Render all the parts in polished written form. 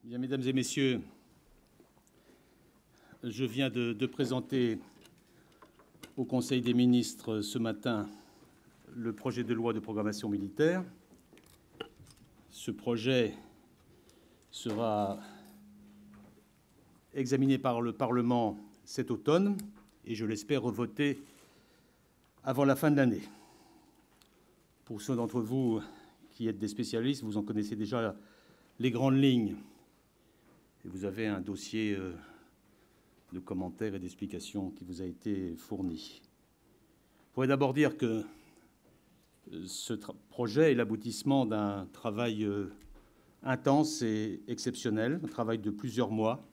Bien, mesdames et messieurs, je viens de présenter au Conseil des ministres ce matin le projet de loi de programmation militaire. Ce projet sera examiné par le Parlement cet automne et, je l'espère, revoté avant la fin de l'année. Pour ceux d'entre vous qui êtes des spécialistes, vous en connaissez déjà les grandes lignes. Et vous avez un dossier de commentaires et d'explications qui vous a été fourni. Je pourrais d'abord dire que ce projet est l'aboutissement d'un travail intense et exceptionnel, un travail de plusieurs mois,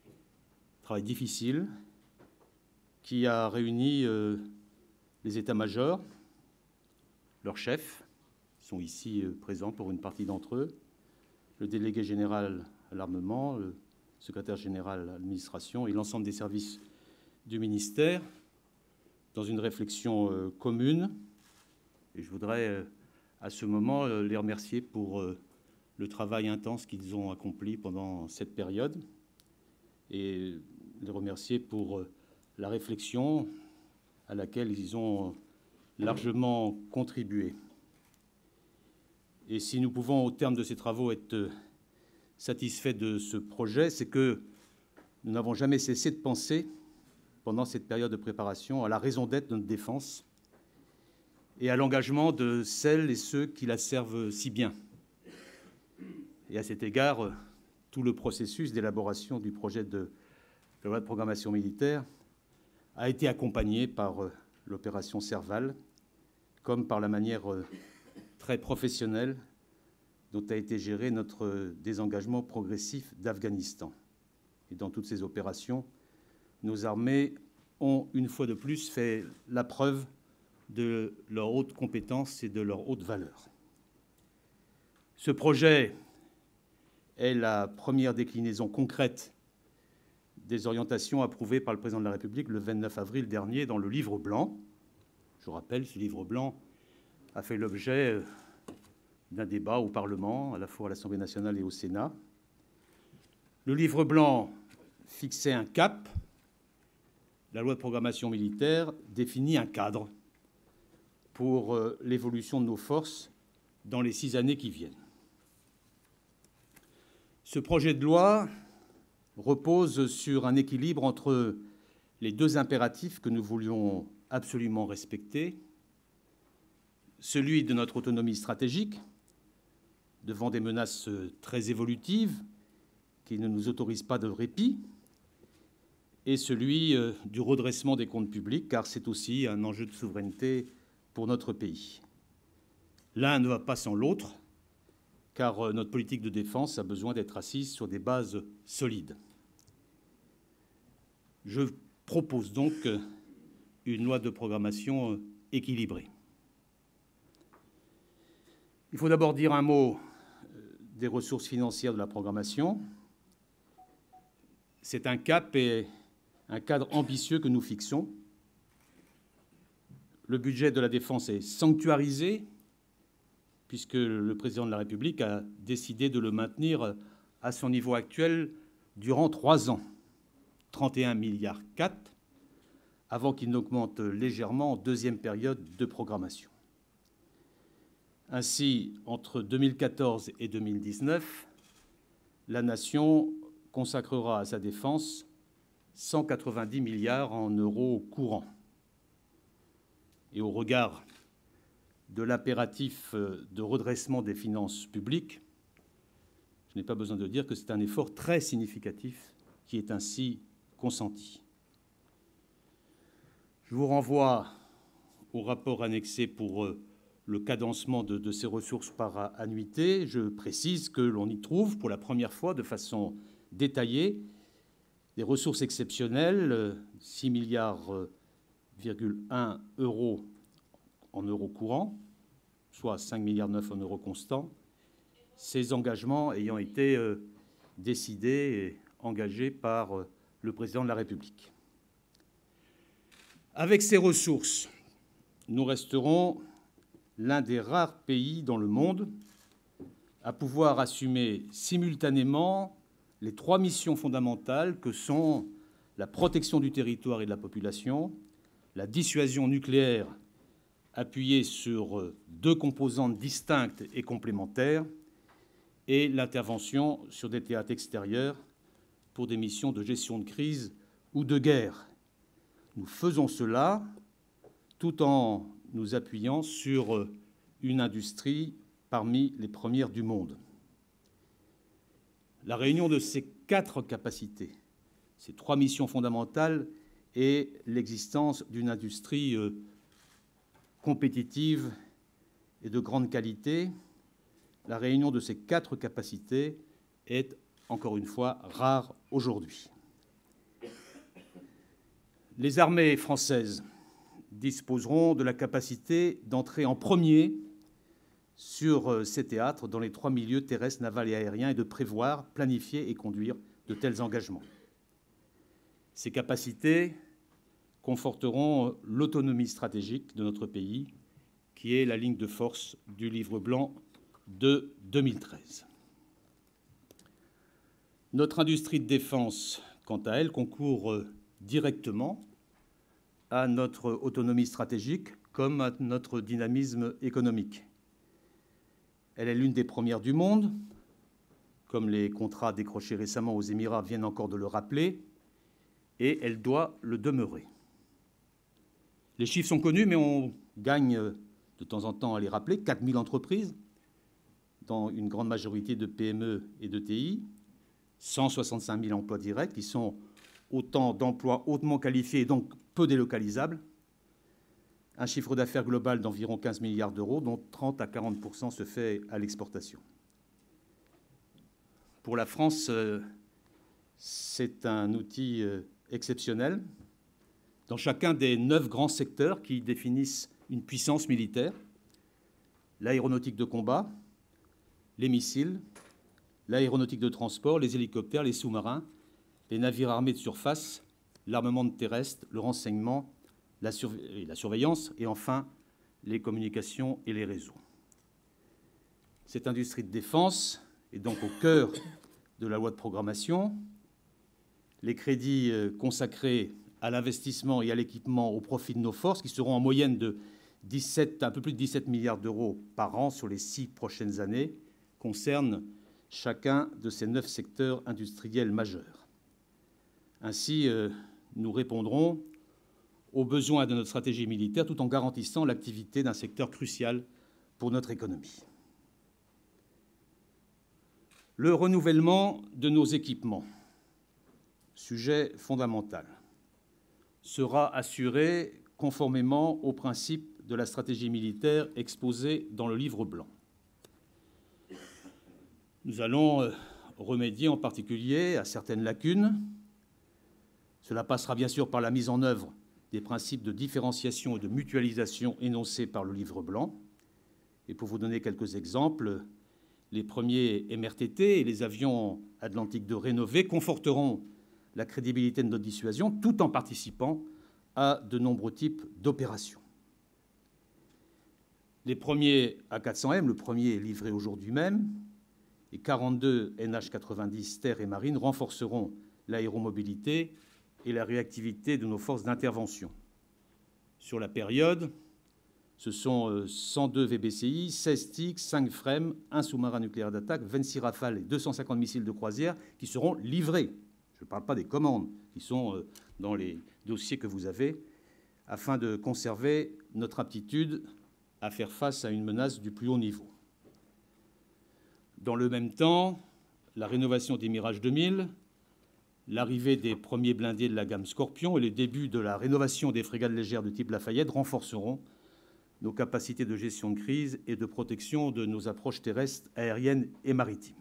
un travail difficile, qui a réuni les états-majors, leurs chefs, qui sont ici présents pour une partie d'entre eux, le délégué général à l'armement, le secrétaire général à l'administration et l'ensemble des services du ministère dans une réflexion commune. Et je voudrais à ce moment les remercier pour le travail intense qu'ils ont accompli pendant cette période et les remercier pour la réflexion à laquelle ils ont largement contribué. Et si nous pouvons, au terme de ces travaux, être satisfaits de ce projet, c'est que nous n'avons jamais cessé de penser, pendant cette période de préparation, à la raison d'être de notre défense et à l'engagement de celles et ceux qui la servent si bien. Et à cet égard, tout le processus d'élaboration du projet de loi de programmation militaire a été accompagné par l'opération Serval, comme par la manière très professionnelle dont a été géré notre désengagement progressif d'Afghanistan. Et dans toutes ces opérations, nos armées ont, une fois de plus, fait la preuve de leur haute compétence et de leur haute valeur. Ce projet est la première déclinaison concrète des orientations approuvées par le président de la République le 29 avril dernier dans le Livre blanc. Je rappelle, ce Livre blanc a fait l'objet d'un débat au Parlement, à la fois à l'Assemblée nationale et au Sénat. Le Livre blanc fixait un cap. La loi de programmation militaire définit un cadre pour l'évolution de nos forces dans les 6 années qui viennent. Ce projet de loi repose sur un équilibre entre les deux impératifs que nous voulions absolument respecter, celui de notre autonomie stratégique, devant des menaces très évolutives qui ne nous autorisent pas de répit, et celui du redressement des comptes publics, car c'est aussi un enjeu de souveraineté pour notre pays. L'un ne va pas sans l'autre, car notre politique de défense a besoin d'être assise sur des bases solides. Je propose donc une loi de programmation équilibrée. Il faut d'abord dire un mot des ressources financières de la programmation. C'est un cap et un cadre ambitieux que nous fixons. Le budget de la défense est sanctuarisé, puisque le président de la République a décidé de le maintenir à son niveau actuel durant 3 ans, 31,4 milliards, avant qu'il n'augmente légèrement en deuxième période de programmation. Ainsi, entre 2014 et 2019, la nation consacrera à sa défense 190 milliards en euros courants. Et au regard de l'impératif de redressement des finances publiques, je n'ai pas besoin de dire que c'est un effort très significatif qui est ainsi consenti. Je vous renvoie au rapport annexé pour le cadencement de ces ressources par annuité. Je précise que l'on y trouve pour la première fois de façon détaillée des ressources exceptionnelles, 6,1 milliards euros en euros courants, soit 5,9 milliards en euros constants, ces engagements ayant été décidés et engagés par le président de la République. Avec ces ressources, nous resterons l'un des rares pays dans le monde à pouvoir assumer simultanément les trois missions fondamentales que sont la protection du territoire et de la population, la dissuasion nucléaire appuyée sur deux composantes distinctes et complémentaires, et l'intervention sur des théâtres extérieurs pour des missions de gestion de crise ou de guerre. Nous faisons cela tout en nous appuyant sur une industrie parmi les premières du monde. La réunion de ces quatre capacités, ces trois missions fondamentales, et l'existence d'une industrie compétitive et de grande qualité, la réunion de ces quatre capacités est, encore une fois, rare aujourd'hui. Les armées françaises disposeront de la capacité d'entrer en premier sur ces théâtres dans les trois milieux terrestres, navals et aériens et de prévoir, planifier et conduire de tels engagements. Ces capacités conforteront l'autonomie stratégique de notre pays, qui est la ligne de force du Livre blanc de 2013. Notre industrie de défense, quant à elle, concourt directement à notre autonomie stratégique comme à notre dynamisme économique. Elle est l'une des premières du monde, comme les contrats décrochés récemment aux Émirats viennent encore de le rappeler, et elle doit le demeurer. Les chiffres sont connus, mais on gagne de temps en temps à les rappeler. 4 000 entreprises, dans une grande majorité de PME et de TI, 165 000 emplois directs, qui sont autant d'emplois hautement qualifiés et donc peu délocalisables, un chiffre d'affaires global d'environ 15 milliards d'euros, dont 30 à 40% se fait à l'exportation. Pour la France, c'est un outil exceptionnel dans chacun des 9 grands secteurs qui définissent une puissance militaire: l'aéronautique de combat, les missiles, l'aéronautique de transport, les hélicoptères, les sous-marins, les navires armés de surface, l'armement terrestre, le renseignement, la surveillance et enfin les communications et les réseaux. Cette industrie de défense est donc au cœur de la loi de programmation. Les crédits consacrés à l'investissement et à l'équipement au profit de nos forces, qui seront en moyenne de un peu plus de 17 milliards d'euros par an sur les 6 prochaines années, concernent chacun de ces 9 secteurs industriels majeurs. Ainsi, nous répondrons aux besoins de notre stratégie militaire tout en garantissant l'activité d'un secteur crucial pour notre économie. Le renouvellement de nos équipements, sujet fondamental, sera assuré conformément aux principes de la stratégie militaire exposée dans le Livre blanc. Nous allons remédier en particulier à certaines lacunes. Cela passera bien sûr par la mise en œuvre des principes de différenciation et de mutualisation énoncés par le Livre blanc. Et pour vous donner quelques exemples, les premiers MRTT et les avions Atlantique II rénovés conforteront la crédibilité de notre dissuasion tout en participant à de nombreux types d'opérations. Les premiers A400M, le premier est livré aujourd'hui même, et 42 NH90 terre et marine renforceront l'aéromobilité et la réactivité de nos forces d'intervention. Sur la période, ce sont 102 VBCI, 16 TIC, 5 FREM, un sous-marin nucléaire d'attaque, 26 Rafales et 250 missiles de croisière qui seront livrés. Je ne parle pas des commandes qui sont dans les dossiers que vous avez, afin de conserver notre aptitude à faire face à une menace du plus haut niveau. Dans le même temps, la rénovation des Mirage 2000, l'arrivée des premiers blindés de la gamme Scorpion et le début de la rénovation des frégates légères de type Lafayette renforceront nos capacités de gestion de crise et de protection de nos approches terrestres, aériennes et maritimes.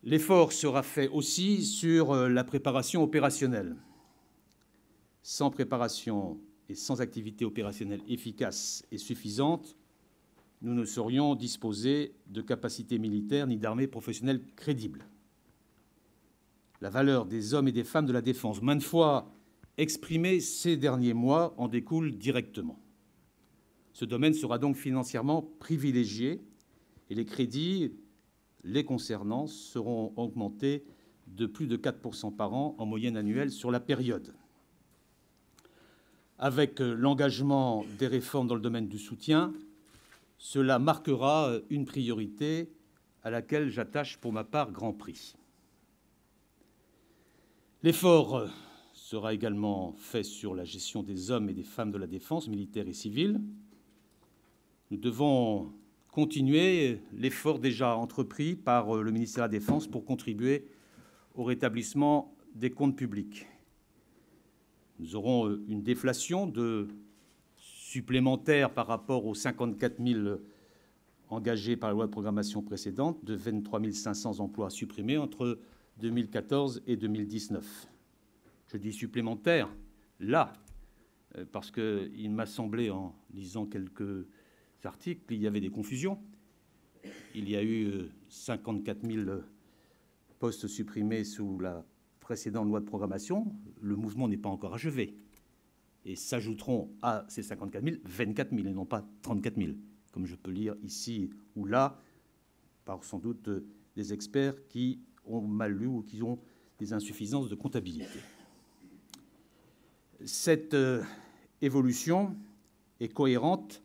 L'effort sera fait aussi sur la préparation opérationnelle. Sans préparation et sans activité opérationnelle efficace et suffisante, nous ne saurions disposer de capacités militaires ni d'armées professionnelles crédibles. La valeur des hommes et des femmes de la défense, maintes fois exprimée ces derniers mois, en découle directement. Ce domaine sera donc financièrement privilégié et les crédits les concernant seront augmentés de plus de 4% par an en moyenne annuelle sur la période. Avec l'engagement des réformes dans le domaine du soutien, cela marquera une priorité à laquelle j'attache pour ma part grand prix. L'effort sera également fait sur la gestion des hommes et des femmes de la défense, militaires et civils. Nous devons continuer l'effort déjà entrepris par le ministère de la Défense pour contribuer au rétablissement des comptes publics. Nous aurons une déflation supplémentaire par rapport aux 54 000 engagés par la loi de programmation précédente, de 23 500 emplois supprimés entre 2014 et 2019. Je dis supplémentaire, là, parce qu'il m'a semblé, en lisant quelques articles, il y avait des confusions. Il y a eu 54 000 postes supprimés sous la précédente loi de programmation. Le mouvement n'est pas encore achevé. Et s'ajouteront à ces 54 000, 24 000 et non pas 34 000, comme je peux lire ici ou là, par sans doute des experts qui ont mal lu ou qui ont des insuffisances de comptabilité. Cette évolution est cohérente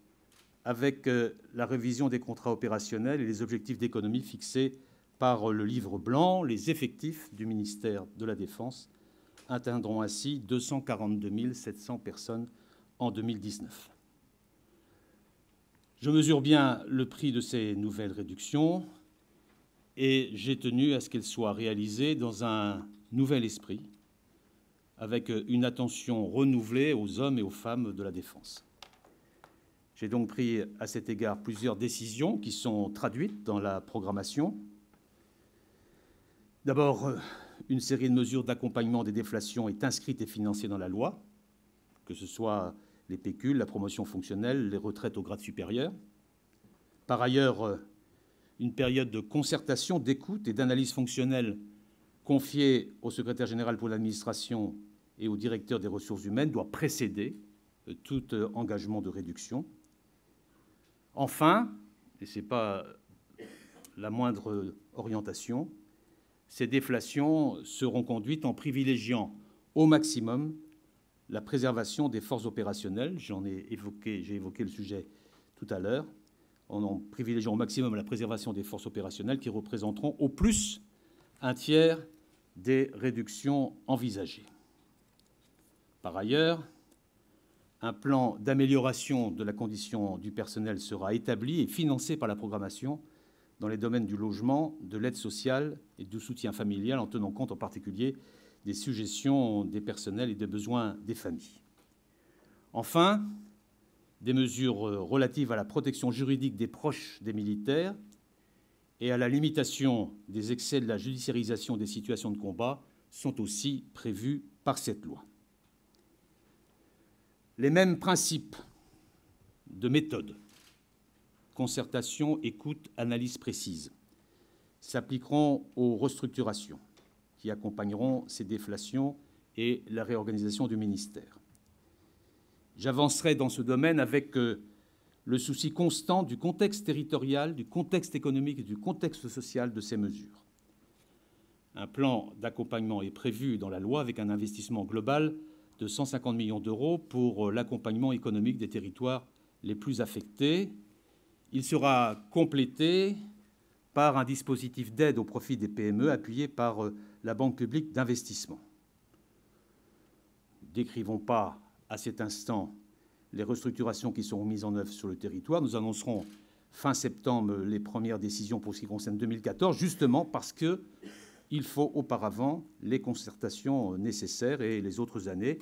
avec la révision des contrats opérationnels et les objectifs d'économie fixés par le livre blanc. Les effectifs du ministère de la Défense atteindront ainsi 242 700 personnes en 2019. Je mesure bien le prix de ces nouvelles réductions et j'ai tenu à ce qu'elles soient réalisées dans un nouvel esprit, avec une attention renouvelée aux hommes et aux femmes de la défense. J'ai donc pris à cet égard plusieurs décisions qui sont traduites dans la programmation. D'abord, une série de mesures d'accompagnement des déflations est inscrite et financée dans la loi, que ce soit les pécules, la promotion fonctionnelle, les retraites au grade supérieur. Par ailleurs, une période de concertation, d'écoute et d'analyse fonctionnelle confiée au secrétaire général pour l'administration et au directeur des ressources humaines doit précéder tout engagement de réduction. Enfin, et ce n'est pas la moindre orientation, ces déflations seront conduites en privilégiant au maximum la préservation des forces opérationnelles. J'ai évoqué le sujet tout à l'heure, en privilégiant au maximum la préservation des forces opérationnelles qui représenteront au plus un tiers des réductions envisagées. Par ailleurs, un plan d'amélioration de la condition du personnel sera établi et financé par la programmation dans les domaines du logement, de l'aide sociale et du soutien familial, en tenant compte en particulier des suggestions des personnels et des besoins des familles. Enfin, des mesures relatives à la protection juridique des proches des militaires et à la limitation des excès de la judiciarisation des situations de combat sont aussi prévues par cette loi. Les mêmes principes de méthode, concertation, écoute, analyse précise, s'appliqueront aux restructurations qui accompagneront ces déflations et la réorganisation du ministère. J'avancerai dans ce domaine avec le souci constant du contexte territorial, du contexte économique et du contexte social de ces mesures. Un plan d'accompagnement est prévu dans la loi avec un investissement global de 150 millions d'euros pour l'accompagnement économique des territoires les plus affectés. Il sera complété par un dispositif d'aide au profit des PME appuyé par la Banque publique d'investissement. Ne décrivons pas à cet instant les restructurations qui seront mises en œuvre sur le territoire. Nous annoncerons fin septembre les premières décisions pour ce qui concerne 2014, justement parce qu'il faut auparavant les concertations nécessaires et les autres années.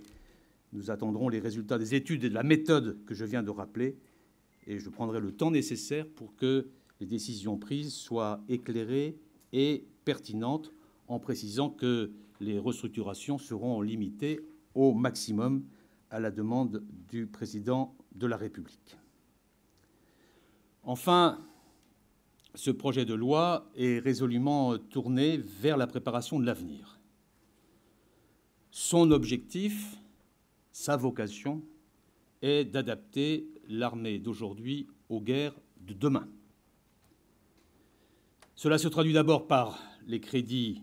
Nous attendrons les résultats des études et de la méthode que je viens de rappeler et je prendrai le temps nécessaire pour que les décisions prises soient éclairées et pertinentes, en précisant que les restructurations seront limitées au maximum à la demande du président de la République. Enfin, ce projet de loi est résolument tourné vers la préparation de l'avenir. Son objectif, sa vocation, est d'adapter l'armée d'aujourd'hui aux guerres de demain. Cela se traduit d'abord par les crédits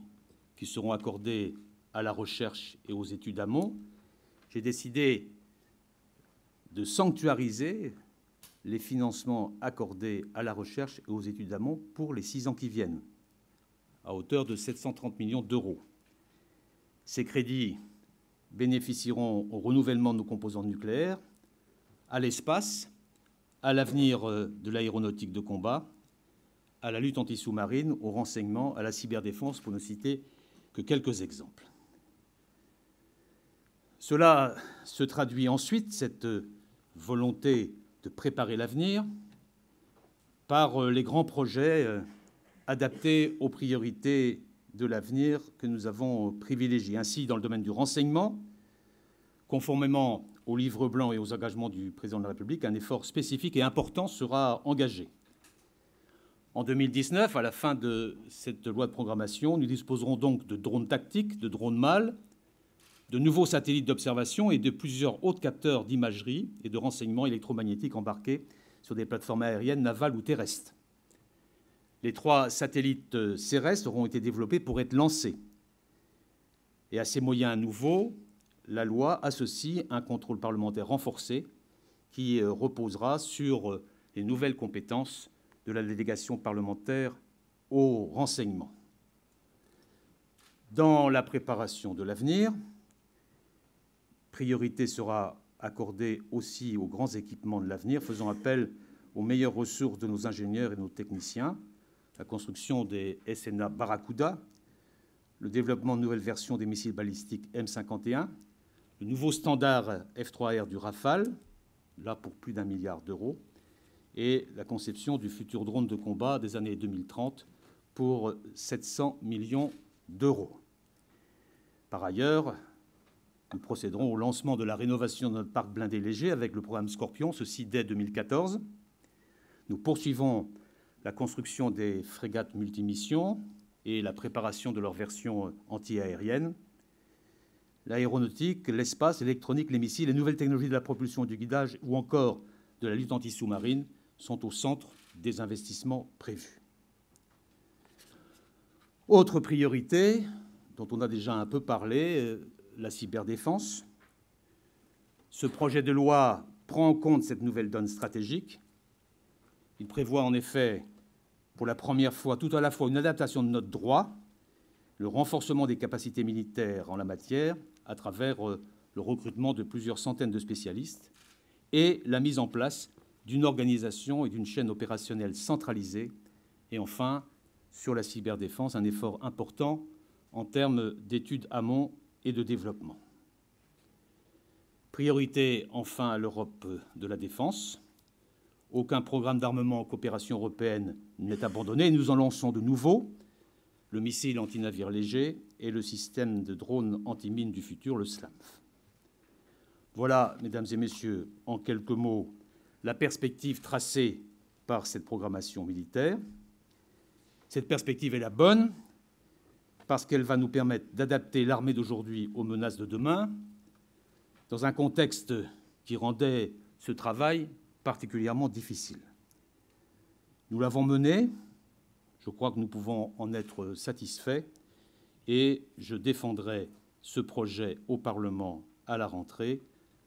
qui seront accordés à la recherche et aux études amont. J'ai décidé de sanctuariser les financements accordés à la recherche et aux études amont pour les 6 ans qui viennent, à hauteur de 730 millions d'euros. Ces crédits bénéficieront au renouvellement de nos composantes nucléaires, à l'espace, à l'avenir de l'aéronautique de combat, à la lutte anti-sous-marine, au renseignement, à la cyberdéfense, pour ne citer que quelques exemples. Cela se traduit ensuite, cette volonté de préparer l'avenir, par les grands projets adaptés aux priorités de l'avenir que nous avons privilégiés. Ainsi, dans le domaine du renseignement, conformément au livre blanc et aux engagements du président de la République, un effort spécifique et important sera engagé. En 2019, à la fin de cette loi de programmation, nous disposerons donc de drones tactiques, de drones mâles, de nouveaux satellites d'observation et de plusieurs autres capteurs d'imagerie et de renseignement électromagnétique embarqués sur des plateformes aériennes, navales ou terrestres. Les 3 satellites CERES auront été développés pour être lancés. Et à ces moyens nouveaux, la loi associe un contrôle parlementaire renforcé qui reposera sur les nouvelles compétences de la délégation parlementaire au renseignement. Dans la préparation de l'avenir, priorité sera accordée aussi aux grands équipements de l'avenir, faisant appel aux meilleures ressources de nos ingénieurs et de nos techniciens, la construction des SNA Barracuda, le développement de nouvelles versions des missiles balistiques M51, le nouveau standard F-3R du Rafale, là pour plus d'1 milliard d'euros, et la conception du futur drone de combat des années 2030 pour 700 millions d'euros. Par ailleurs, nous procéderons au lancement de la rénovation de notre parc blindé léger avec le programme Scorpion, ceci dès 2014. Nous poursuivons la construction des frégates multimissions et la préparation de leur version anti-aérienne. L'aéronautique, l'espace, l'électronique, les missiles, les nouvelles technologies de la propulsion et du guidage ou encore de la lutte anti-sous-marine sont au centre des investissements prévus. Autre priorité, dont on a déjà un peu parlé, la cyberdéfense. Ce projet de loi prend en compte cette nouvelle donne stratégique. Il prévoit en effet, pour la première fois, tout à la fois une adaptation de notre droit, le renforcement des capacités militaires en la matière à travers le recrutement de plusieurs centaines de spécialistes et la mise en place d'une organisation et d'une chaîne opérationnelle centralisée. Et enfin, sur la cyberdéfense, un effort important en termes d'études amont et de développement. Priorité, enfin, à l'Europe de la défense. Aucun programme d'armement en coopération européenne n'est abandonné. Nous en lançons de nouveaux, le missile anti-navire léger et le système de drones anti-mines du futur, le SLAMF. Voilà, mesdames et messieurs, en quelques mots, la perspective tracée par cette programmation militaire. Cette perspective est la bonne parce qu'elle va nous permettre d'adapter l'armée d'aujourd'hui aux menaces de demain, dans un contexte qui rendait ce travail particulièrement difficile. Nous l'avons mené, je crois que nous pouvons en être satisfaits, et je défendrai ce projet au Parlement à la rentrée,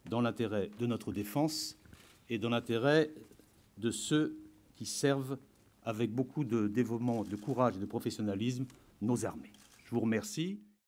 dans l'intérêt de notre défense et dans l'intérêt de ceux qui servent avec beaucoup de dévouement, de courage et de professionnalisme nos armées. Je vous remercie.